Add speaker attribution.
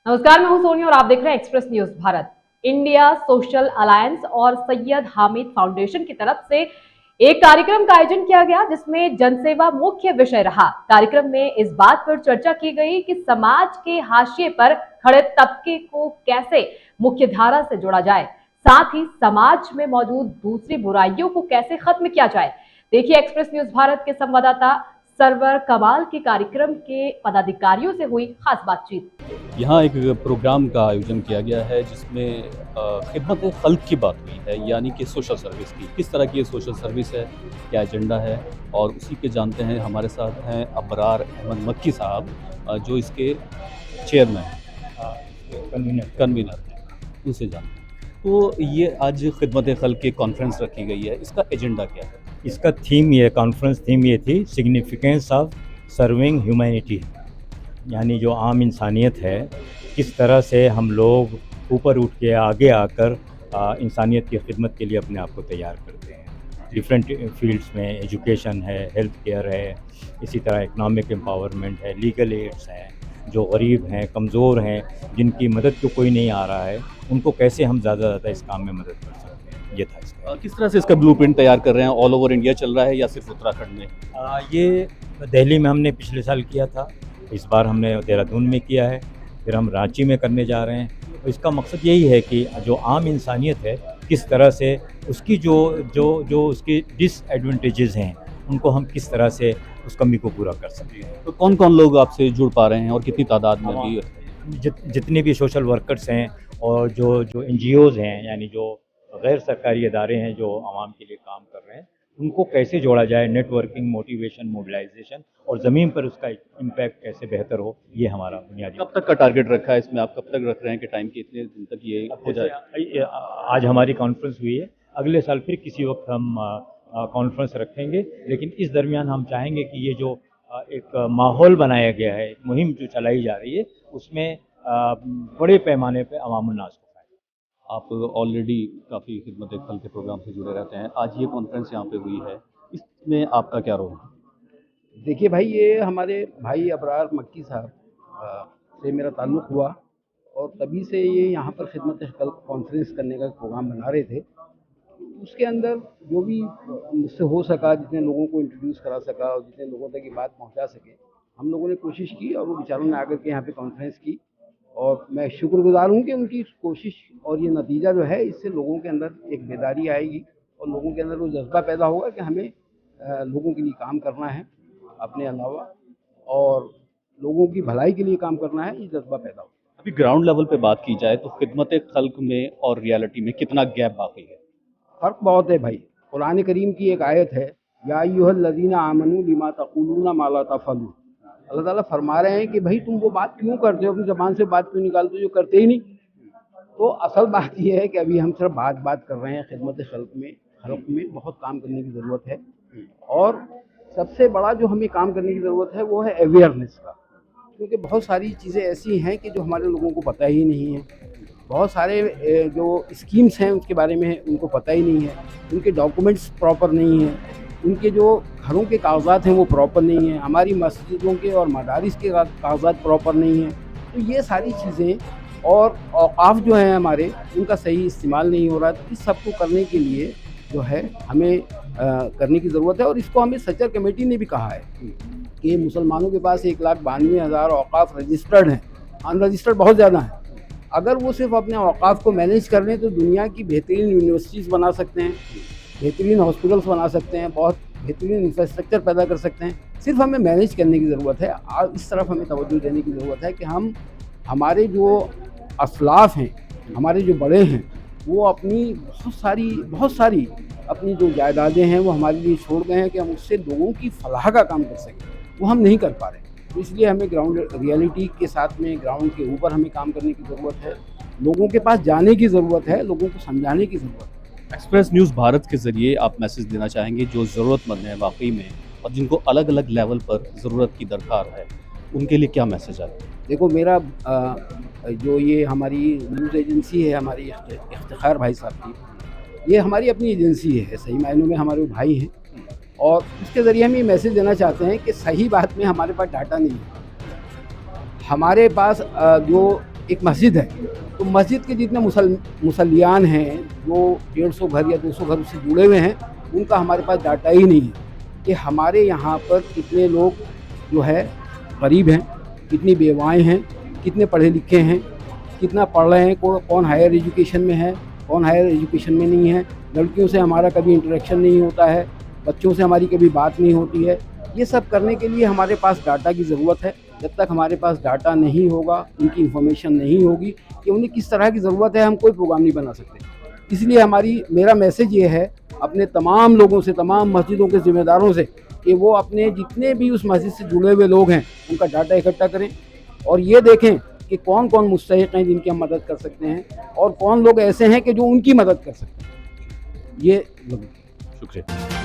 Speaker 1: नमस्कार, मैं हूं सोनी और आप देख रहे हैं express news Bharat. India social alliance और सैयद हामिद फाउंडेशन की तरफ से एक कार्यक्रम का आयोजन किया गया जिसमें जनसेवा मुख्य विषय रहा। कार्यक्रम में इस बात पर चर्चा की गई कि समाज के हाशिए पर खड़े तबके को कैसे मुख्य धारा से जोड़ा जाए, साथ ही समाज में मौजूद दूसरी बुराइयों को कैसे खत्म किया जाए। देखिए एक्सप्रेस न्यूज भारत के संवाददाता सरवर कमाल के कार्यक्रम के पदाधिकारियों से हुई खास बातचीत।
Speaker 2: यहाँ एक प्रोग्राम का आयोजन किया गया है जिसमें खिदमत खल्क की बात हुई है, यानी कि सोशल सर्विस की। किस तरह की ये सोशल सर्विस है, क्या एजेंडा है, और उसी के जानते हैं। हमारे साथ हैं अबरार अहमद मक्की साहब, जो इसके चेयरमैन कन्वीनर हैं, उनसे जानते हैं। तो ये आज खिदमत खल्क की कॉन्फ्रेंस रखी गई है, इसका एजेंडा क्या है?
Speaker 3: इसका थीम ये कॉन्फ्रेंस थीम ये थी, सिग्निफिकेंस ऑफ सर्विंग ह्यूमैनिटी, यानी जो आम इंसानियत है, किस तरह से हम लोग ऊपर उठ के आगे आकर इंसानियत की खिदमत के लिए अपने आप को तैयार करते हैं। डिफरेंट फील्ड्स में एजुकेशन है, हेल्थ केयर है, इसी तरह इकनॉमिक एम्पावरमेंट है, लीगल एड्स हैं, जो गरीब हैं, कमज़ोर हैं, जिनकी मदद को कोई नहीं आ रहा है, उनको कैसे हम ज़्यादा इस काम में मदद कर सकते हैं, ये था इसका।
Speaker 2: किस तरह से इसका ब्लूप्रिंट तैयार कर रहे हैं? ऑल ओवर इंडिया चल रहा है या सिर्फ उत्तराखंड में?
Speaker 3: ये दिल्ली में हमने पिछले साल किया था, इस बार हमने देहरादून में किया है, फिर हम रांची में करने जा रहे हैं। तो इसका मकसद यही है कि जो आम इंसानियत है, किस तरह से उसकी जो उसकी डिसएडवांटेजेस हैं, उनको हम किस तरह से उस कमी को पूरा कर सकते हैं।
Speaker 2: तो कौन कौन लोग आपसे जुड़ पा रहे हैं और कितनी तादाद में भी?
Speaker 3: जितने भी सोशल वर्कर्स हैं और जो NGOs हैं, यानी जो गैर सरकारी इदारे हैं जो आवाम के लिए काम कर रहे हैं, उनको कैसे जोड़ा जाए, नेटवर्किंग, मोटिवेशन, मोबिलाइजेशन, और ज़मीन पर उसका इम्पैक्ट कैसे बेहतर हो, ये हमारा बुनियादी।
Speaker 2: कब तक का टारगेट रखा है इसमें? आप कब तक रख रहे हैं कि टाइम के इतने दिन तक ये हो जाए?
Speaker 3: आज हमारी कॉन्फ्रेंस हुई है, अगले साल फिर किसी वक्त हम कॉन्फ्रेंस रखेंगे, लेकिन इस दरमियान हम चाहेंगे कि ये जो एक माहौल बनाया गया है, मुहिम जो चलाई जा रही है, उसमें बड़े पैमाने पे अवामुन्नास को फायदा।
Speaker 2: आप ऑलरेडी काफ़ी खिदमत खल्क के प्रोग्राम से जुड़े रहते हैं, आज ये कॉन्फ्रेंस यहाँ पे हुई है, इसमें आपका क्या रोल है?
Speaker 4: देखिए भाई, ये हमारे भाई अबरार मक्की साहब से मेरा ताल्लुक़ हुआ और तभी से ये यहाँ पर खिदमत खल्क कॉन्फ्रेंस करने का प्रोग्राम बना रहे थे। उसके अंदर जो भी मुझसे हो सका, जितने लोगों को इंट्रोड्यूस करा सका और जितने लोगों तक ये बात पहुँचा सके, हम लोगों ने कोशिश की और वो बेचारों ने आकर के यहाँ पे कॉन्फ्रेंस की। और मैं शुक्रगुजार हूँ कि उनकी कोशिश और ये नतीजा जो है, इससे लोगों के अंदर एक बेदारी आएगी और लोगों के अंदर वो जज्बा पैदा होगा कि हमें लोगों के लिए काम करना है अपने अलावा, और लोगों की भलाई के लिए काम करना है, ये जज्बा पैदा होगा।
Speaker 2: अभी ग्राउंड लेवल पे बात की जाए तो खिदमत खल्क में और रियलिटी में कितना गैप बाकी है?
Speaker 4: फ़र्क बहुत है भाई। कुरान करीम की एक आयत है, या अय्युहल्लज़ीना आमनू लिमा तक़ूलूना मा ला तफ़अलून। अल्लाह ताला फरमा रहे हैं कि भाई तुम वो बात क्यों करते हो, अपनी ज़बान से बात क्यों निकालते हो जो करते ही नहीं। तो असल बात ये है कि अभी हम सिर्फ बात कर रहे हैं। खिदमत खल्क में बहुत काम करने की ज़रूरत है, और सबसे बड़ा जो हमें काम करने की ज़रूरत है वो है अवेयरनेस का, क्योंकि बहुत सारी चीज़ें ऐसी हैं कि जो हमारे लोगों को पता ही नहीं है। बहुत सारे जो स्कीम्स हैं उसके बारे में उनको पता ही नहीं है, उनके डॉक्यूमेंट्स प्रॉपर नहीं हैं, उनके जो घरों के कागजात हैं वो प्रॉपर नहीं हैं, हमारी मस्जिदों के और मदारिस के कागजात प्रॉपर नहीं हैं। तो ये सारी चीज़ें और औक़ाफ़ जो हैं हमारे, उनका सही इस्तेमाल नहीं हो रहा। तो इस सब को करने के लिए जो है हमें करने की ज़रूरत है, और इसको हमें सचर कमेटी ने भी कहा है कि मुसलमानों के पास 1,92,000 औक़ाफ़ रजिस्टर्ड हैं, अनरजिस्टर्ड बहुत ज़्यादा हैं। अगर वो सिर्फ अपने औक़ाफ़ को मैनेज कर लें तो दुनिया की बेहतरीन यूनिवर्सिटीज़ बना सकते हैं, बेहतरीन हॉस्पिटल्स बना सकते हैं, बहुत बेहतरीन इंफ्रास्ट्रक्चर पैदा कर सकते हैं। सिर्फ हमें मैनेज करने की ज़रूरत है, और इस तरफ हमें तवज्जो देने की ज़रूरत है कि हम हमारे जो असलाफ़ हैं, हमारे जो बड़े हैं, वो अपनी बहुत सारी अपनी जो जायदादें हैं वो हमारे लिए छोड़ गए हैं कि हम उससे लोगों की फलाह का काम कर सकें। वो हम नहीं कर पा रहे। तो इसलिए हमें ग्राउंड रियलिटी के साथ में ग्राउंड के ऊपर हमें काम करने की ज़रूरत है, लोगों के पास जाने की ज़रूरत है, लोगों को समझाने की ज़रूरत है।
Speaker 2: एक्सप्रेस न्यूज़ भारत के ज़रिए आप मैसेज देना चाहेंगे जो ज़रूरतमंद हैं वाकई में, और जिनको अलग अलग लेवल पर ज़रूरत की दरकार है, उनके लिए क्या मैसेज है?
Speaker 4: देखो, मेरा जो ये हमारी न्यूज़ एजेंसी है, हमारी इफ्तिखार भाई साहब की, ये हमारी अपनी एजेंसी है, सही मायनों में हमारे भाई हैं, और उसके ज़रिए हम ये मैसेज देना चाहते हैं कि सही बात में हमारे पास डाटा नहीं है। हमारे पास जो एक मस्जिद है, तो मस्जिद के जितने मुसल्लियान हैं जो 150 घर या 200 घर से जुड़े हुए हैं, उनका हमारे पास डाटा ही नहीं है कि हमारे यहाँ पर कितने लोग जो है गरीब हैं, कितनी बेवाएँ हैं, कितने पढ़े लिखे हैं, कितना पढ़ रहे हैं, कौन हायर एजुकेशन में है, कौन हायर एजुकेशन में नहीं है, लड़कियों से हमारा कभी इंटरेक्शन नहीं होता है, बच्चों से हमारी कभी बात नहीं होती है। ये सब करने के लिए हमारे पास डाटा की ज़रूरत है। जब तक हमारे पास डाटा नहीं होगा, उनकी इन्फॉर्मेशन नहीं होगी कि उन्हें किस तरह की ज़रूरत है, हम कोई प्रोग्राम नहीं बना सकते। इसलिए मेरा मैसेज ये है अपने तमाम लोगों से, तमाम मस्जिदों के ज़िम्मेदारों से, कि वो अपने जितने भी उस मस्जिद से जुड़े हुए लोग हैं उनका डाटा इकट्ठा करें और ये देखें कि कौन कौन मुस्तहिक़ हैं जिनकी हम मदद कर सकते हैं और कौन लोग ऐसे हैं कि जो उनकी मदद कर सकते हैं। ये
Speaker 2: शुक्रिया।